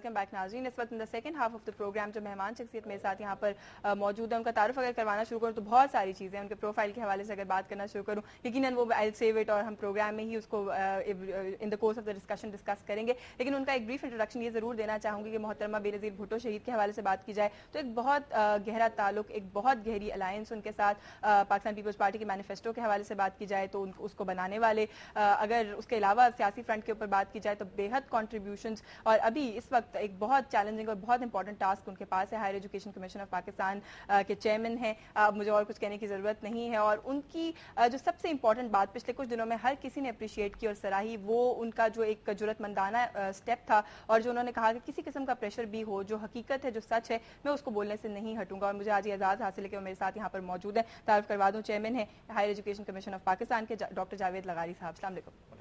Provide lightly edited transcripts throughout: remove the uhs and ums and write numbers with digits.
Welcome back ناظرین. اس وقت in the second half of the program جو مہمان شخصیت میرے ساتھ یہاں پر موجود ہے ان کا تعارف اگر کروانا شروع کروں تو بہت ساری چیزیں ان کے پروفائل کے حوالے سے اگر بات کرنا شروع کروں یقیناً وہ آئی سیو اٹ اور ہم پروگرام میں ہی اس کو in the course of the discussion discuss کریں گے, لیکن ان کا ایک بریف انٹروڈکشن یہ ضرور دینا چاہوں گی کہ محترمہ بینظیر بھٹو شہید کے حوالے سے بات کی جائے تو ایک بہت گہرا تعلق, ایک بہت گہری الائنس ان کے ساتھ پاکستان پیپلز پارٹی کے مینیفیسٹو کے حوالے سے بات کی جائے تو اس کو بنانے والے, اگر اس کے علاوہ سیاسی فرنٹ کے اوپر بات کی جائے تو بے حد کنٹریبیوشنز, اور ابھی اس وقت ایک بہت چیلنجنگ اور بہت امپورٹنٹ ٹاسک ان کے پاس ہے. Higher education commission of Pakistan کے چیئرمین ہیں, اب مجھے اور کچھ کہنے کی ضرورت نہیں ہے. اور ان کی جو سب سے امپورٹنٹ بات پچھلے کچھ دنوں میں ہر کسی نے اپریشیٹ کی اور سراہی, وہ ان کا جو ایک جرأت مندانہ اسٹیپ تھا اور جو انہوں نے کہا کہ کسی قسم کا پریشر بھی ہو, جو حقیقت ہے جو سچ ہے میں اس کو بولنے سے نہیں ہٹوں گا. اور مجھے آج یہ اعزاز حاصل ہے کہ وہ میرے ساتھ یہاں پر موجود ہیں. تعارف کروا دوں, چیئرمین ہیں higher education commission of Pakistan کے ڈاکٹر جاوید لغاری صاحب. السلام علیکم.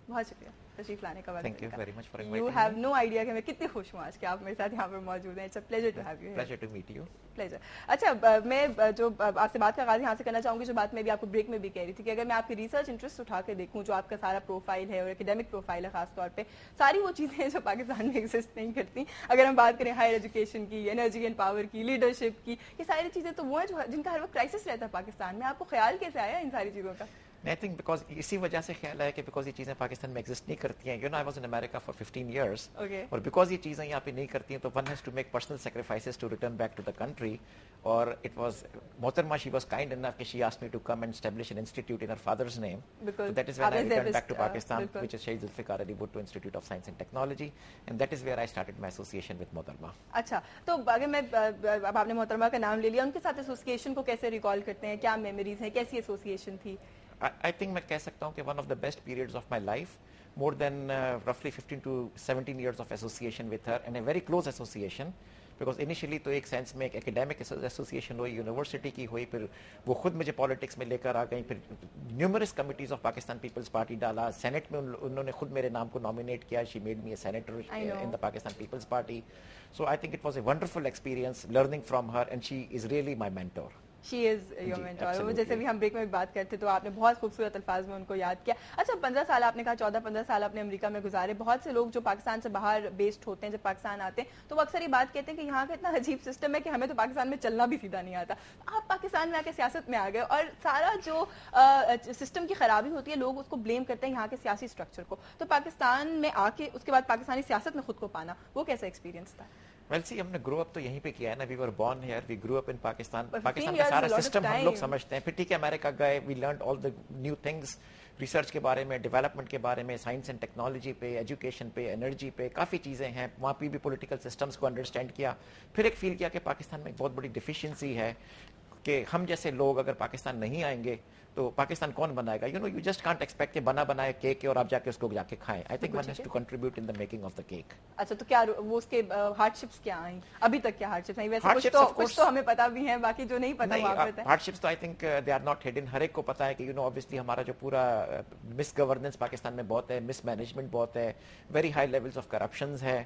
بہت شکریہ تشریف لانے کا. Thank you very much for inviting You me. have no idea کہ میں کتنی خوش ہوں آج کہ آپ میرے ساتھ یہاں پر موجود ہیں. It's a pleasure to have you here. Pleasure to meet you. Pleasure. اچھا, میں جو آپ سے بات کا آغاز یہاں سے کرنا چاہوں گی, جو بات میں بھی آپ کو بریک میں بھی کہہ رہی تھی کہ اگر میں آپ کی ریسرچ انٹرسٹ اٹھا کے دیکھوں, جو آپ کا سارا پروفائل ہے اور اکیڈیمک پروفائل ہے خاص طور پہ, ساری وہ چیزیں ہیں جو پاکستان میں ایگزسٹ نہیں کرتی. اگر ہم بات کریں ہائر ایجوکیشن کی, انرجی اینڈ پاور کی, لیڈرشپ کی, یہ ساری چیزیں تو وہ ہیں جن کا ہر وقت کرائسس رہتا ہے پاکستان میں. آپ کو خیال کیسے آیا ان ساری چیزوں کا؟ I think because اسی وجہ سے خیال ہے کہ because یہ چیزیں پاکستان میں ایگزسٹ نہیں کرتی ہیں. You know, I was in America for 15 years. Okay. اور because یہ چیزیں یہاں پہ نہیں کرتی ہیں تو one has to make personal sacrifices to return back to the country. اور it was محترمہ, she was kind enough کہ she asked me to come and establish an institute in her father's name. Because so that is when I returned back to Pakistan, which is Shaheed Zulfikar Ali Bhutto Institute of Science and Technology, and that is where I started my association with محترمہ. اچھا, تو اگر میں اب آپ نے محترمہ کا نام لے لیا, ان کے ساتھ ایسوسیشن کو کیسے ریکال کرتے ہیں, کیا میموریز ہیں, کیسی ایسوسیشن تھی؟ I think میں کہہ سکتا ہوں کہ one of the best periods of my life, more than roughly 15 to 17 years of association with her, and a very close association, because initially تو ایک سینس میں ایک academic association ہوئی, یونیورسٹی کی ہوئی, پھر وہ خود مجھے پالیٹکس میں لے کر آ گئیں, پھر numerous committees of Pakistan Peoples Party ڈالا, سینٹ میں انہوں نے خود میرے نام کو نامینیٹ کیا, she made me a senator in the Pakistan People's Party. So I think it was a wonderful experience learning from her, and she is really my mentor. She is your mentor. جیسے بھی ہم break میں بھی بات کرتے تو آپ نے بہت خوبصورت الفاظ میں ان کو یاد کیا. اچھا, 15 سال آپ نے کہا, 14-15 سال آپ نے امریکہ میں گزارے. بہت سے لوگ جو پاکستان سے باہر بیسڈ ہوتے ہیں, جب پاکستان آتے ہیں تو وہ اکثر یہ بات کہتے ہیں کہ یہاں کا اتنا عجیب سسٹم ہے کہ ہمیں تو پاکستان میں چلنا بھی سیدھا نہیں آتا. آپ پاکستان میں آ کے سیاست میں آ گئے اور سارا جو سسٹم کی خرابی ہوتی ہے لوگ اس کو بلیم کرتے ہیں یہاں کے سیاسی اسٹرکچر کو, تو پاکستان میں آ کے اس کے بعد پاکستانی سیاست میں خود کو پانا, وہ کیسا ایکسپیرینس تھا؟ Well, see, ہم نے گرو اپ تو یہیں پہ کیا ہے نا. We were born here, we grew up in Pakistan. Pakistan کا سارا سسٹم ہم لوگ سمجھتے ہیں. پھر ٹھیک ہے, امریکہ گئے, we learned all the new things, research کے بارے میں, ڈیولپمنٹ کے بارے میں, سائنس اینڈ ٹیکنالوجی پہ, ایجوکیشن پہ, انرجی پہ, کافی چیزیں ہیں. وہاں پہ بھی پولیٹیکل سسٹمس کو انڈرسٹینڈ کیا. پھر ایک فیل کیا کہ پاکستان میں ایک بہت بڑی ڈیفیشنسی ہے کہ ہم جیسے لوگ اگر پاکستان نہیں آئیں گے تو پاکستان کون بنائے گا. You know, you just can't expect کہ بنا بنائے کیک اور آپ جا کے اس کو جا کے کھائیں. I think one has to contribute in the making of the cake. اچھا, تو کیا وہ اس کے ہارڈ شپس کیا آئیں ابھی تک؟ کیا ہارڈ شپس ہیں؟ ویسے کچھ تو ہمیں پتا بھی ہیں, باقی جو نہیں پتا وہ آپ. ہارڈ شپس تو I think they are not hidden. ہر ایک کو پتا ہے کہ یو نو obviously ہمارا جو پورا مس گورننس پاکستان میں بہت ہے, مس مینجمنٹ بہت ہے, ویری ہائی لیولس آف کرپشنز ہے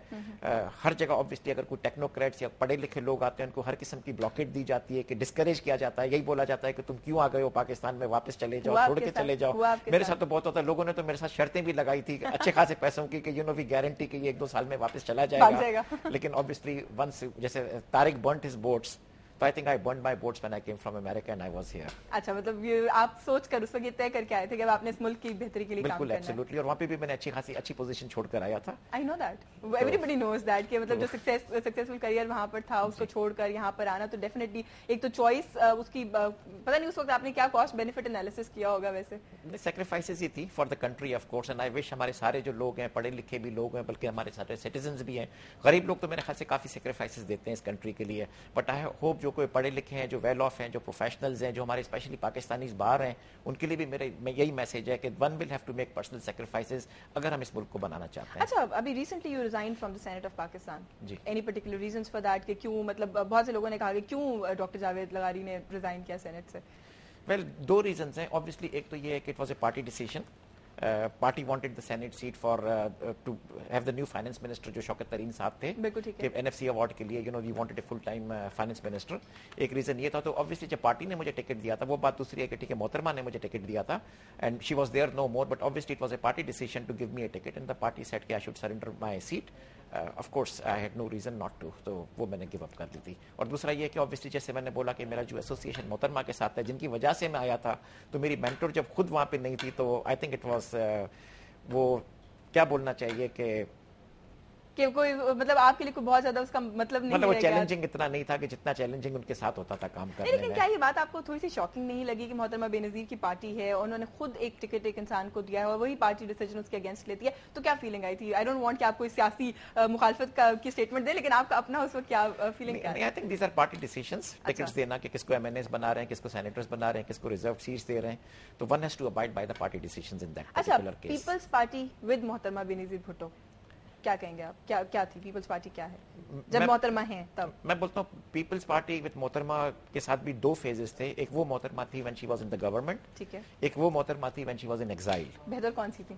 ہر جگہ. obviously اگر کوئی ٹیکنوکریٹس یا پڑھے لکھے لوگ آتے ہیں ان کو ہر قسم کی بلاکیٹ دی جاتی ہے, کہ ڈسکریج کیا جاتا ہے, یہی بولا جاتا ہے کہ تم کیوں آ گئے ہو پاکستان میں, واپس چلے جاؤ, چھوڑ کے چلے جاؤ. میرے ساتھ تو بہت ہوتا ہے, لوگوں نے تو میرے ساتھ شرطیں بھی لگائی تھی اچھے خاصے پیسوں کی کہ یو نو وی گارنٹی کہ یہ 1-2 سال میں واپس چلا جائے گا. لیکن obviously once جیسے Tariq burnt his boats, so I think I burned my boats when I came from America and I was here. اچھا, مطلب یہ آپ سوچ کر اس وقت یہ طے کر کے آئے تھے کہ آپ نے اس ملک کی بہتری کے لیے کام کرنا ہے. بالکل, ایبسولوٹلی. اور وہاں پہ بھی میں نے اچھی پوزیشن چھوڑ کر آیا تھا. I know that. Everybody knows that کہ مطلب جو سکسیسفل کریئر وہاں پر تھا اس کو چھوڑ کر یہاں پر آنا, تو ڈیفینیٹلی ایک تو چوائس اس کی پتہ نہیں اس وقت آپ نے کیا کاسٹ بینیفٹ انالیسس کیا ہوگا. ویسے سیکریفائسز ہی تھی for the country of course, and I wish ہمارے سارے جو لوگ ہیں, پڑھے لکھے بھی لوگ ہیں, بلکہ ہمارے سارے سٹیزنز بھی ہیں, غریب لوگ تو میرے خیال سے کافی سیکریفائسز دیتے ہیں اس کنٹری کے لیے. بٹ آئی ہوپ جو کوئی پڑھے لکھے ہیں, جو ویل آف ہیں, جو پروفیشنلز ہیں, جو ہمارے اسپیشلی پاکستانیز باہر ہیں, ان کے لیے بھی میں یہی میسج ہے کہ one will have to make personal sacrifices اگر ہم اس ملک کو بنانا چاہتے ہیں. اچھا, ابھی recently you resign from the senate of Pakistan. جی. Any particular reasons for that کہ کیوں, مطلب بہت سے لوگوں نے کہا کہ کیوں ڈاکٹر جاوید لغاری نے ریزائن کیا سینیٹ سے؟ ویل, 2 ریزنس ہیں. obviously ایک تو یہ ہے کہ it was a party decision. Party wanted the senate seat for to have the new finance minister جو شوکت ترین صاحب تھے, کہ NFC ایوارڈ کے لیے you know we wanted a full time finance minister. ایک ریزن یہ تھا. تو obviously جب پارٹی نے مجھے ٹکٹ دیا تھا, وہ بات دوسری ہے کہ ٹھیک ہے محترمہ نے مجھے ٹکٹ دیا تھا and she was there no more, but obviously it was a party decision to give me a ticket and the party said کہ I should surrender my seat of course I had no reason not to, تو وہ میں نے give up کر دی تھی. اور دوسرا یہ کہ آبویسلی جیسے میں نے بولا کہ میرا جو ایسوسیشن محترمہ کے ساتھ ہے جن کی وجہ سے میں آیا تھا, تو میری مینٹور جب خود وہاں پہ نہیں تھی تو آئی تھنک اٹ واز, وہ کیا بولنا چاہیے کہ کوئی مطلب آپ کے لیے کوئی بہت زیادہ اس کا مطلب نہیں مطلب وہ چیلنجنگ اتنا نہیں تھا کہ جتنا چیلنجنگ ان کے ساتھ ہوتا تھا کام کرنے میں. لیکن کیا یہ بات آپ کو تھوڑی سی شاکنگ نہیں لگی کہ محترمہ بے نظیر کی پارٹی ہے, انہوں نے خود ایک ٹکٹ ایک انسان کو دیا ہے اور وہی پارٹی ڈیسیجن اس کے اگینسٹ لیتی ہے, تو کیا فیلنگ آئی تھی؟ آئی ڈونٹ وانٹ کہ آپ کوئی سیاسی مخالفت کی اسٹیٹمنٹ دیں, لیکن آپ کا اپنا اس وقت کیا فیلنگ کیا ہے؟ I think these are party decisions, tickets دینا کہ کس کو ایم این ایز بنا رہے ہیں, کس کو سینیٹرز بنا رہے ہیں, کس کو ریزرو سیٹس دے رہے ہیں, تو one has to abide by the party decisions in that particular case. Peoples Party ود محترمہ بے نظیر بھٹو کیا کہیں گے آپ؟ کیا تھی پیپلز پارٹی, کیا ہے جب محترمہ ہیں تب؟ میں بولتا ہوں پیپلز پارٹی وتھ محترمہ کے ساتھ بھی 2 فیزز تھے. ایک وہ محترمہ تھی when she was in the government, ٹھیک ہے, ایک وہ محترمہ تھی when she was in exile. بہتر کون سی تھی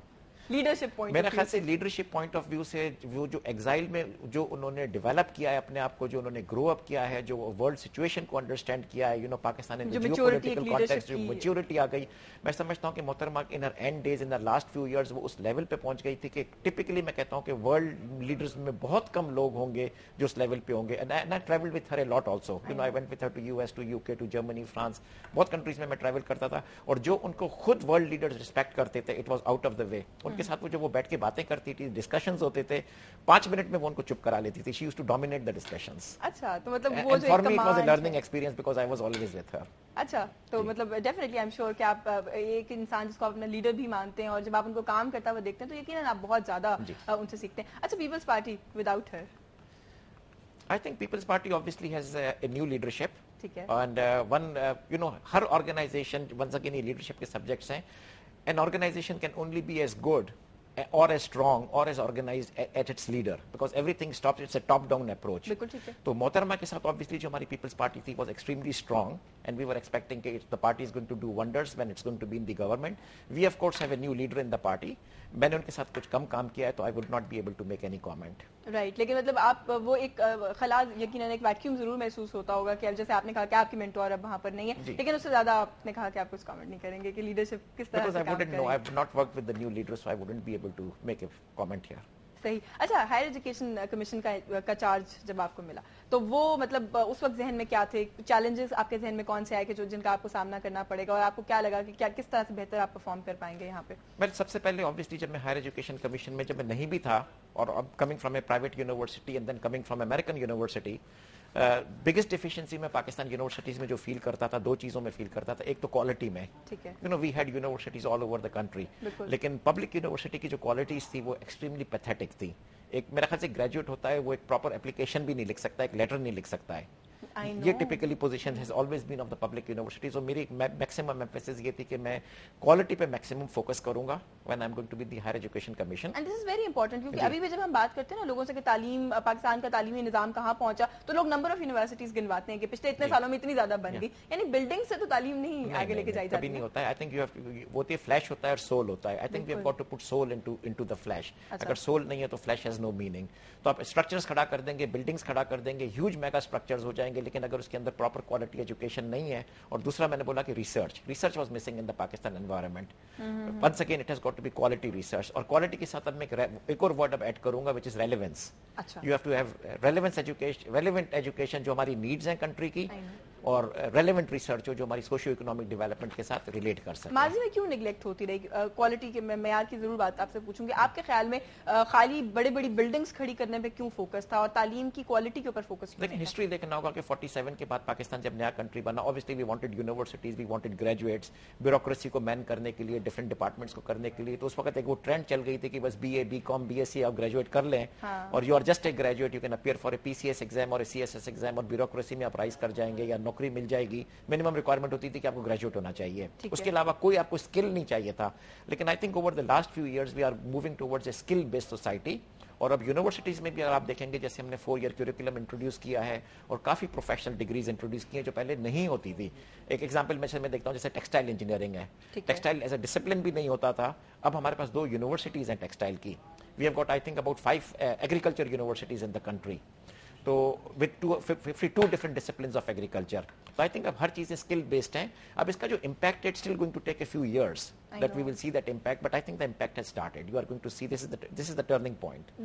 لیڈرشپ پوائنٹ؟ میرے خیال سے لیڈرشپ پوائنٹ آف ویو سے وہ جو ایگزائل میں جو انہوں نے ڈیولپ کیا ہے اپنے آپ کو, جو انہوں نے گرو اپ کیا ہے, جو ورلڈ سچویشن کو انڈرسٹینڈ کیا ہے, Pakistan in geopolitical context جو میچورٹی آ گئی, میں سمجھتا ہوں کہ محترمہ in her end days in last few years وہ اس لیول پہ پہنچ گئی تھی کہ ٹپکلی میں کہتا ہوں کہ ورلڈ لیڈرز میں بہت کم لوگ ہوں گے جو اس لیول پہ ہوں گے. And I travelled with her a lot also, I went with her to US, to UK, to Germany, France, بہت کنٹریز میں ٹریول کرتا تھا, اور جو ان کو خود ورلڈ لیڈرز ریسپیکٹ کرتے تھے, it was out of the way. ان کے ساتھ وہ جو وہ بیٹھ کے باتیں کرتی تھی, ڈسکشنز ہوتے تھے, 5 منٹ میں وہ ان کو چپ کرا لیتی تھی. She used to dominate the discussions. اچھا, تو مطلب وہ جو for me it was a learning experience because I was always with her. اچھا, تو مطلب ڈیفینیٹلی آئی ایم شیور کہ آپ ایک انسان جس کو آپ اپنا لیڈر بھی مانتے ہیں, اور جب آپ ان کو کام کرتا ہوا دیکھتے ہیں تو یقیناً آپ بہت زیادہ ان سے سیکھتے ہیں. اچھا, Peoples Party without her? I think People's Party obviously has a new leadership. ٹھیک ہے, And Hare organization, once again یہ leadership کے subjects ہیں. An organization can only be as good or as strong or as organized at its leader, because everything stops, it's a top down approach. بالکل ٹھیک ہے. تو محترمہ کے ساتھ obviously جو ہماری People's Party تھی was extremely strong, and we were expecting that the party is going to do wonders when it's going to be in the government. We of course have a new leader in the party. میں نے ان کے ساتھ کچھ کم کام کیا ہے, تو I would not be able to make any comment. Right, لیکن مطلب آپ وہ ایک خلا, یقیناً ایک ویکیوم ضرور محسوس ہوتا ہوگا کہ جیسے آپ نے کہا کہ آپ کی مینٹور اب وہاں پر نہیں ہے, لیکن اس سے زیادہ آپ نے کہا کہ آپ کچھ کامنٹ نہیں کریں گے کہ لیڈرشپ کس طرح سے کام کریں گے. I have not worked with the new leader, so I wouldn't be able to make a comment here. صحیح. اچھا, ہائر ایجوکیشن کمیشن کا چارج جب آپ کو ملا تو وہ مطلب اس وقت ذہن میں کیا تھے, چیلنجز آپ کے ذہن میں کون سے آئے کہ جن کا آپ کو سامنا کرنا پڑے گا, اور آپ کو کیا لگا کہ کس طرح سے بہتر آپ پرفارم کر پائیں گے یہاں پہ؟ میں سب سے پہلے obviously جب میں ہائر ایجوکیشن کمیشن میں جب میں نہیں بھی تھا, اور coming from a private university and then coming from American university, biggest deficiency میں پاکستان یونیورسٹیز میں جو فیل کرتا تھا, 2 چیزوں میں فیل کرتا تھا. ایک تو کوالٹی میں, we had universities all over the country, لیکن پبلک یونیورسٹی کی جو کوالٹیز تھی وہ ایکسٹریملی پیتھیٹک تھی. ایک میرا خیال سے گریجویٹ ہوتا ہے وہ ایک پراپر اپلیکیشن بھی نہیں لکھ سکتا, ایک لیٹر نہیں لکھ سکتا ہے. یہ typically position has always been of the public universities, اور میری میکسیمم ایمفیسس یہ تھی کہ میں کوالٹی پہ میکسیمم فوکس کروں گا when I'm going to be the higher education commission. And this is very important, کیونکہ ابھی بھی جب ہم بات کرتے ہیں نا لوگوں سے کہ تعلیم, پاکستان کا تعلیمی نظام کہاں پہنچا, تو لوگ نمبر آف یونیورسٹیز گنواتے ہیں کہ پچھلے اتنے سالوں میں اتنی زیادہ بن گئی, یعنی بلڈنگ سے تو تعلیم نہیں آگے لے کے جائی جاتی. کبھی نہیں ہوتا ہے. I think you have to, وہ ہوتی ہے فلیش ہوتا ہے اور سول ہوتا ہے. I think we have got to put soul into the flesh. اگر سول نہیں ہے تو فلیش has no meaning. تو آپ اسٹرکچرز کھڑا کر دیں گے, بلڈنگز کھڑا کر دیں گے, ہیوج میگا اسٹرکچرز ہو جائیں گے, لیکن اگر اس کے اندر پراپر کوالٹی ایجوکیشن نہیں ہے. اور دوسرا میں نے بولا کہ research was missing in the Pakistan environment. Once again it has got to be quality research, اور کوالٹی کے ساتھ اب میں ایک اور ورڈ اب ایڈ کروں گا which is relevance. You have to have relevant education جو ہماری نیڈز ہیں کنٹری کی, اور ریلیونٹ ریسرچ جو ہماری سوشیو اکنامک ڈیولپمنٹ کے ساتھ ریلیٹ کر سکتے ہیں. ماضی میں کیوں نیگلیکٹ ہوتی رہی کوالٹی کے معیار کی؟ ضرور بات آپ سے پوچھوں گی. آپ کے خیال میں خالی بڑے بڑی بلڈنگز کھڑی کرنے پہ کیوں فوکس تھا اور تعلیم کی کوالٹی کے اوپر فوکس کیوں؟ لیکن ہسٹری دیکھنا ہوگا کہ 47 کے بعد پاکستان جب نیا کنٹری بنا, obviously we wanted universities, we wanted graduates, bureaucracy کو مین کرنے کے لیے, ڈفرنٹ ڈپارٹمنٹس کو کرنے کے لیے. تو اس وقت ایک وہ ٹرینڈ چل گئی تھی کہ بس BA, BCom, BSc آپ گریجویٹ کر لیں, اور you are just a graduate, you can appear for a PCS exam اور اے CSS ایگزام, اور بیوروکریسی میں آپ رائز کر جائیں گے یا نوکری مل جائے گی. منیمم ریکوائرمنٹ ہوتی تھی کہ آپ کو گریجویٹ ہونا چاہیے, اس کے علاوہ کوئی آپ کو اسکل نہیں چاہیے تھا. لیکن I think over the last few years we are moving towards a skill based society. اور اب یونیورسٹیز میں بھی اگر آپ دیکھیں گے, جیسے ہم نے 4 ایئر کیوریکولم انٹروڈیوس کیا ہے, اور کافی پروفیشنل ڈگریز انٹروڈیوس کی ہیں جو پہلے نہیں ہوتی تھی. ایک ایگزامپل میں دیکھتا ہوں, جیسے ٹیکسٹائل انجینئرنگ ہے, ٹیکسٹائل ایز اے ڈسپلن بھی نہیں ہوتا تھا. اب ہمارے پاس 2 یونیورسٹیز ہیں ٹیکسٹائل کی. We have got I think about 5 agriculture universities in the country, تو with 52 different disciplines of agriculture. تو I think اب ہر چیزیں اسکل بیسڈ ہیں. اب اس کا جو امپیکٹ ہے, it still going to take a few years. that we will see that impact, but I think the impact has started. You are going to see this is the turning point.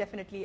definitely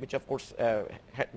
which of course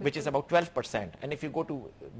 which is about 12%. And if you go to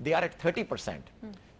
they are at 30%.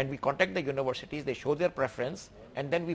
And we contact the universities, they show their preference, and then we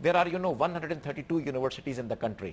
There are 132 universities in the country.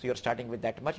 So you're starting with that much.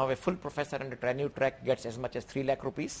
Now a full professor and a tenure track gets as much as 3 lakh rupees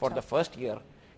for the first year